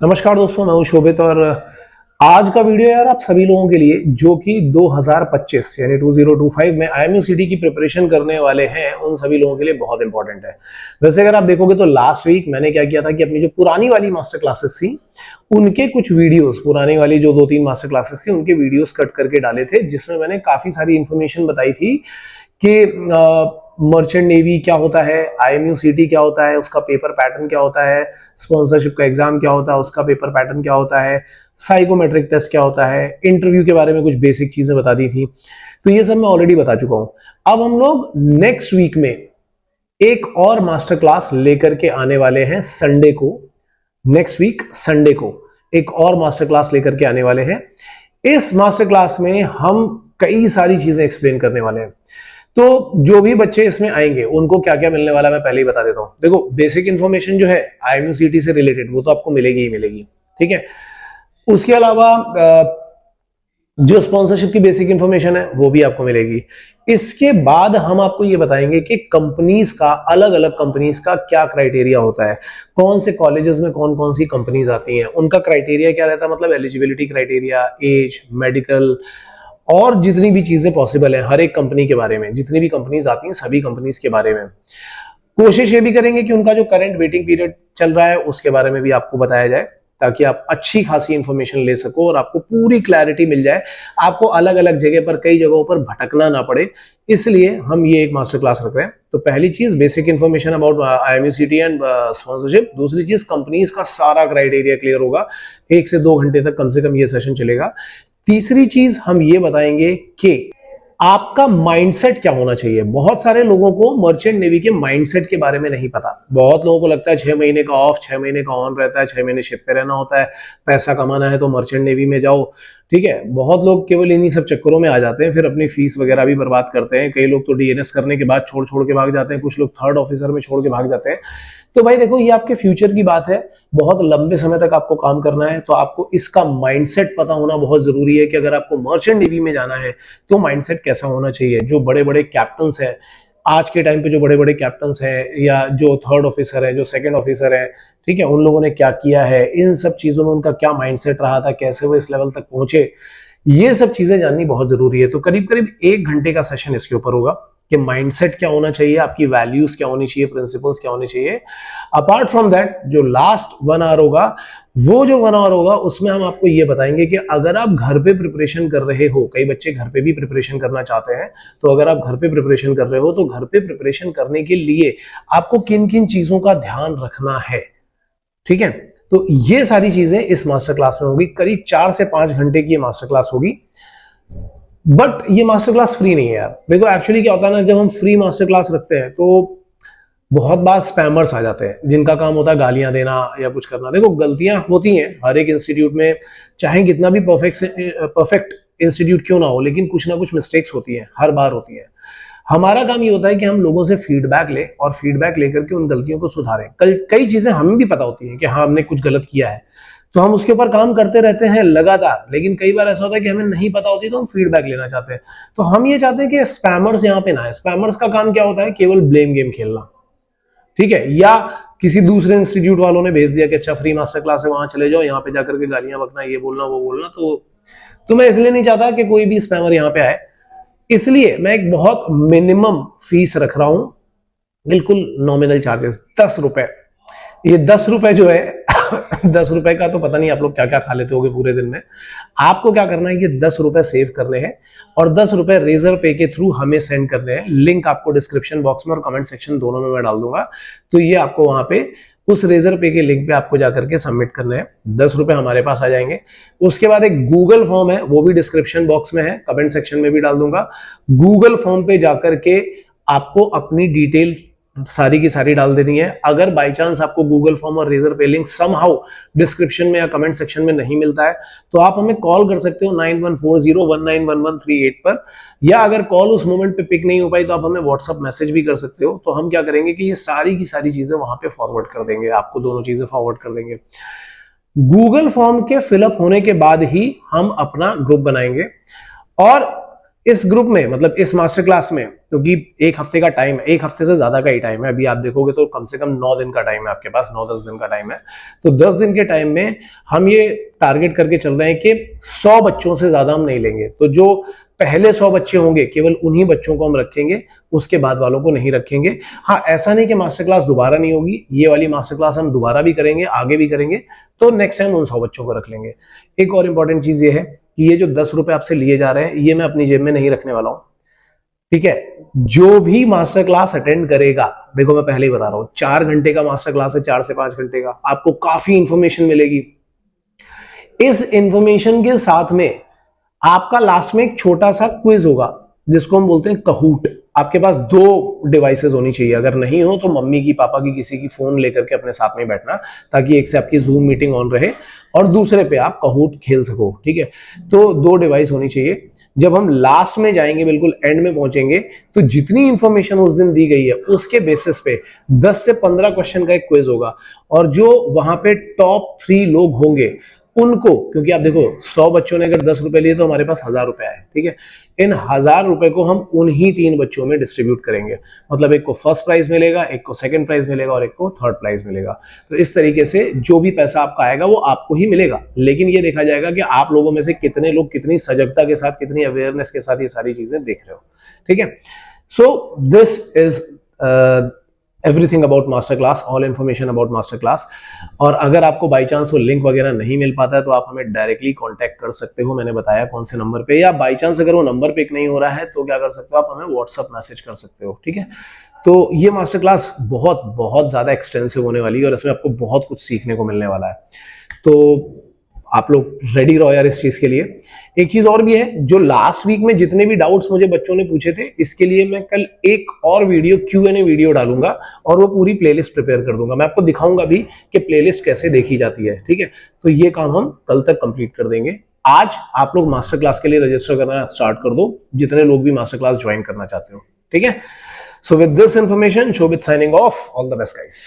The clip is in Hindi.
नमस्कार दोस्तों, मैं हूं शोभित और आज का वीडियो यार आप सभी लोगों के लिए जो कि 2025 यानी 2025 में आईएमयूसीटी की प्रिपरेशन करने वाले हैं उन सभी लोगों के लिए बहुत इंपॉर्टेंट है। वैसे अगर आप देखोगे तो लास्ट वीक मैंने क्या किया था कि अपनी जो पुरानी वाली मास्टर क्लासेस थी उनके कुछ वीडियोस, पुरानी वाली जो 2-3 मास्टर क्लासेस थी उनके वीडियोस कट करके डाले थे, जिसमें मैंने काफी सारी इंफॉर्मेशन बताई थी कि मर्चेंट नेवी क्या होता है, आईएमयूसीटी क्या होता है, उसका पेपर पैटर्न क्या होता है, स्पॉन्सरशिप का एग्जाम क्या होता है, उसका पेपर पैटर्न क्या होता है, साइकोमेट्रिक टेस्ट क्या होता है, इंटरव्यू के बारे में कुछ बेसिक चीजें बता दी थी। तो ये सब मैं ऑलरेडी बता चुका हूं। अब हम लोग नेक्स्ट वीक में एक और मास्टर क्लास लेकर के आने वाले हैं संडे को। नेक्स्ट वीक संडे को एक और मास्टर क्लास लेकर के आने वाले हैं। इस मास्टर क्लास में हम कई सारी चीजें एक्सप्लेन करने वाले हैं। तो जो भी बच्चे इसमें आएंगे उनको क्या क्या मिलने वाला मैं पहले ही बता देता हूं। देखो, बेसिक इन्फॉर्मेशन जो है आईएमयूसीटी से रिलेटेड वो तो आपको मिलेगी ही मिलेगी, ठीक है। उसके अलावा जो स्पॉन्सरशिप की बेसिक इंफॉर्मेशन है वो भी आपको मिलेगी। इसके बाद हम आपको ये बताएंगे कि कंपनीज का, अलग अलग कंपनीज का क्या क्राइटेरिया होता है, कौन से कॉलेजेस में कौन कौन सी कंपनीज आती हैं, उनका क्राइटेरिया क्या रहता है, मतलब एलिजिबिलिटी क्राइटेरिया, एज, मेडिकल और जितनी भी चीजें पॉसिबल है हर एक कंपनी के बारे में, जितनी भी कंपनीज आती हैं सभी कंपनीज के बारे में। कोशिश ये भी करेंगे कि उनका जो करंट वेटिंग पीरियड चल रहा है उसके बारे में भी आपको बताया जाए, ताकि आप अच्छी खासी इंफॉर्मेशन ले सको और आपको पूरी क्लैरिटी मिल जाए, आपको अलग अलग जगह पर, कई जगहों पर भटकना ना पड़े। इसलिए हम ये एक मास्टर क्लास रख रहे हैं। तो पहली चीज basic information about IMUCT and sponsorship. दूसरी चीज कंपनीज का सारा क्राइटेरिया क्लियर होगा, 1 से 2 घंटे तक कम से कम ये सेशन चलेगा। तीसरी चीज हम ये बताएंगे कि आपका माइंडसेट क्या होना चाहिए। बहुत सारे लोगों को मर्चेंट नेवी के माइंडसेट के बारे में नहीं पता। बहुत लोगों को लगता है 6 महीने का ऑफ, 6 महीने का ऑन रहता है, 6 महीने शिप पे रहना होता है, पैसा कमाना है तो मर्चेंट नेवी में जाओ, ठीक है। बहुत लोग केवल इन्हीं सब चक्करों में आ जाते हैं, फिर अपनी फीस वगैरह भी बर्बाद करते हैं। कई लोग तो डीएनएस करने के बाद छोड़ छोड़ के भाग जाते हैं, कुछ लोग थर्ड ऑफिसर में छोड़ के भाग जाते हैं। तो भाई देखो, ये आपके फ्यूचर की बात है, बहुत लंबे समय तक आपको काम करना है, तो आपको इसका माइंडसेट पता होना बहुत जरूरी है कि अगर आपको मर्चेंट नेवी में जाना है तो माइंडसेट कैसा होना चाहिए। जो बड़े बड़े कैप्टन्स हैं आज के टाइम पे, जो बड़े बड़े कैप्टन्स हैं या जो थर्ड ऑफिसर है, जो सेकंड ऑफिसर है, ठीक है, उन लोगों ने क्या किया है, इन सब चीजों में उनका क्या माइंडसेट रहा था, कैसे वो इस लेवल तक पहुंचे, ये सब चीजें जाननी बहुत जरूरी है। तो करीब करीब 1 घंटे का सेशन इसके ऊपर होगा कि माइंडसेट क्या होना चाहिए, आपकी वैल्यूज क्या होनी चाहिए, प्रिंसिपल्स क्या होने चाहिए। अपार्ट फ्रॉम दैट जो लास्ट 1 आवर होगा, वो जो 1 आवर होगा उसमें हम आपको ये बताएंगे कि अगर आप घर पे प्रिपरेशन कर रहे हो, कई बच्चे घर पे भी प्रिपरेशन करना चाहते हैं, तो अगर आप घर पे प्रिपरेशन कर रहे हो तो घर पे प्रिपरेशन करने के लिए आपको किन किन चीजों का ध्यान रखना है, ठीक है। तो ये सारी चीजें इस मास्टर क्लास में होगी। करीब 4 से 5 घंटे की ये मास्टर क्लास होगी। बट ये मास्टर क्लास फ्री नहीं है यार। देखो एक्चुअली क्या होता है ना, जब हम फ्री मास्टर क्लास रखते हैं तो बहुत बार स्पैमर्स आ जाते हैं जिनका काम होता है गालियां देना या कुछ करना। देखो, गलतियां होती हैं हर एक इंस्टीट्यूट में, चाहे कितना भी परफेक्ट इंस्टीट्यूट क्यों ना हो, लेकिन कुछ ना कुछ मिस्टेक्स होती हैं, हर बार होती हैं। हमारा काम ये होता है कि हम लोगों से फीडबैक लें और फीडबैक लेकर के उन गलतियों को सुधारें। कई चीजें हमें भी पता होती हैं कि हाँ हमने कुछ गलत किया है, तो हम उसके ऊपर काम करते रहते हैं लगातार। लेकिन कई बार ऐसा होता है कि हमें नहीं पता होती तो हम फीडबैक लेना चाहते हैं। तो हम ये चाहते हैं कि स्पैमर्स यहाँ पे ना आए। स्पैमर्स का काम क्या होता है, केवल ब्लेम गेम खेलना, ठीक है। या किसी दूसरे इंस्टीट्यूट वालों ने भेज दिया कि अच्छा फ्री मास्टर क्लास है, वहां चले जाओ, यहाँ पे जाकर के गालियां बकना, ये बोलना वो बोलना। तो मैं इसलिए नहीं चाहता कि कोई भी स्पैमर यहाँ पे आए। इसलिए मैं एक बहुत मिनिमम फीस रख रहा हूं, बिल्कुल नॉमिनल चार्जेस, 10 रुपए। ये 10 रुपए जो है 10 रुपए का तो पता नहीं आप लोग क्या क्या खा लेते होगे पूरे दिन में। आपको क्या करना है, ये 10 रुपए सेव करने हैं और 10 रुपए रेजर पे के थ्रू हमें सेंड करने हैं। लिंक आपको डिस्क्रिप्शन बॉक्स में और कमेंट सेक्शन दोनों में मैं डाल दूंगा। तो ये आपको वहां पे उस रेजर पे के लिंक पे आपको जाकर के सबमिट करने हैं। 10 रुपए हमारे पास आ जाएंगे। उसके बाद एक गूगल फॉर्म है, वो भी डिस्क्रिप्शन बॉक्स में है, कमेंट सेक्शन में भी डाल दूंगा। गूगल फॉर्म पे जाकर के आपको अपनी डिटेल सारी की सारी डाल देनी है। अगर बाय चांस आपको गूगल फॉर्म और रेजर पे लिंक समहाउ डिस्क्रिप्शन में या कमेंट सेक्शन में नहीं मिलता है, तो आप हमें कॉल कर सकते हो 9140191138 पर। या अगर कॉल उस मोमेंट पे पिक नहीं हो पाई तो आप हमें व्हाट्सअप मैसेज भी कर सकते हो। तो हम क्या करेंगे कि ये सारी की सारी चीजें वहां पे फॉरवर्ड कर देंगे, आपको दोनों चीजें फॉरवर्ड कर देंगे। गूगल फॉर्म के फिलअप होने के बाद ही हम अपना ग्रुप बनाएंगे और इस ग्रुप में मतलब इस मास्टर क्लास में, क्योंकि एक हफ्ते का टाइम है, एक हफ्ते से ज्यादा का ही टाइम है, अभी आप देखोगे तो कम से कम 9 दिन का टाइम है आपके पास, 9-10 दिन का टाइम है। तो 10 दिन के टाइम में हम ये टारगेट करके चल रहे हैं कि 100 बच्चों से ज्यादा हम नहीं लेंगे। तो जो पहले 100 बच्चे होंगे केवल उन्हीं बच्चों को हम रखेंगे, उसके बाद वालों को नहीं रखेंगे। हाँ, ऐसा नहीं कि मास्टर क्लास दोबारा नहीं होगी, ये वाली मास्टर क्लास हम दोबारा भी करेंगे, आगे भी करेंगे, तो नेक्स्ट टाइम उन 100 बच्चों को रख लेंगे। एक और इंपॉर्टेंट चीज ये है कि ये जो 10 रुपए आपसे लिए जा रहे हैं, ये मैं अपनी जेब में नहीं रखने वाला हूं, ठीक है। जो भी मास्टर क्लास अटेंड करेगा, देखो मैं पहले ही बता रहा हूं, 4 घंटे का मास्टर क्लास है, 4 से 5 घंटे का, आपको काफी इंफॉर्मेशन मिलेगी। इस इंफॉर्मेशन के साथ में आपका लास्ट में एक छोटा सा क्विज होगा, जिसको हम बोलते हैं कहूट। आपके पास 2 डिवाइसेस होनी चाहिए, अगर नहीं हो तो मम्मी की, पापा की, किसी की फोन लेकर के अपने साथ में बैठना, ताकि एक से आपकी जूम मीटिंग ऑन रहे और दूसरे पे आप कहूट खेल सको, ठीक है। तो 2 डिवाइस होनी चाहिए। जब हम लास्ट में जाएंगे, बिल्कुल एंड में पहुंचेंगे, तो जितनी इंफॉर्मेशन उस दिन दी गई है उसके बेसिस पे 10 से 15 क्वेश्चन का एक क्विज होगा, और जो वहां पे टॉप 3 लोग होंगे उनको, क्योंकि आप देखो 100 बच्चों ने अगर 10 रुपए लिए तो हमारे पास 1000 रुपए आए, ठीक है। इन 1000 रुपए को हम उन्हीं 3 बच्चों में डिस्ट्रीब्यूट करेंगे, मतलब एक को फर्स्ट प्राइज मिलेगा, एक को सेकंड प्राइज मिलेगा और एक को थर्ड प्राइज मिलेगा। तो इस तरीके से जो भी पैसा आपका आएगा वो आपको ही मिलेगा, लेकिन ये देखा जाएगा कि आप लोगों में से कितने लोग कितनी सजगता के साथ, कितनी अवेयरनेस के साथ ये सारी चीजें देख रहे हो, ठीक है। So this is everything about master class, all information about master class. और अगर आपको बाई चांस वो लिंक वगैरह नहीं मिल पाता है तो आप हमें डायरेक्टली कांटेक्ट कर सकते हो, मैंने बताया कौन से नंबर पे, या बाई चांस अगर वो नंबर पिक नहीं हो रहा है तो क्या कर सकते हो, आप हमें व्हाट्सअप मैसेज कर सकते हो, ठीक है। तो ये मास्टर क्लास बहुत बहुत ज्यादा एक्सटेंसिव होने वाली है और इसमें आपको बहुत कुछ सीखने को मिलने वाला है। तो आप लोग रेडी रहो यार इस चीज के लिए। एक चीज और भी है, जो लास्ट वीक में जितने भी डाउट्स मुझे बच्चों ने पूछे थे, इसके लिए मैं कल एक और वीडियो Q&A वीडियो डालूंगा और वो पूरी प्लेलिस्ट प्रिपेयर कर दूंगा। मैं आपको दिखाऊंगा भी कि प्लेलिस्ट कैसे देखी जाती है, ठीक है। तो ये काम हम कल तक कंप्लीट कर देंगे। आज आप लोग मास्टर क्लास के लिए रजिस्टर करना स्टार्ट कर दो, जितने लोग भी मास्टर क्लास ज्वाइन करना चाहते हो, ठीक है। So with this information, Shobhit signing off. All the best guys.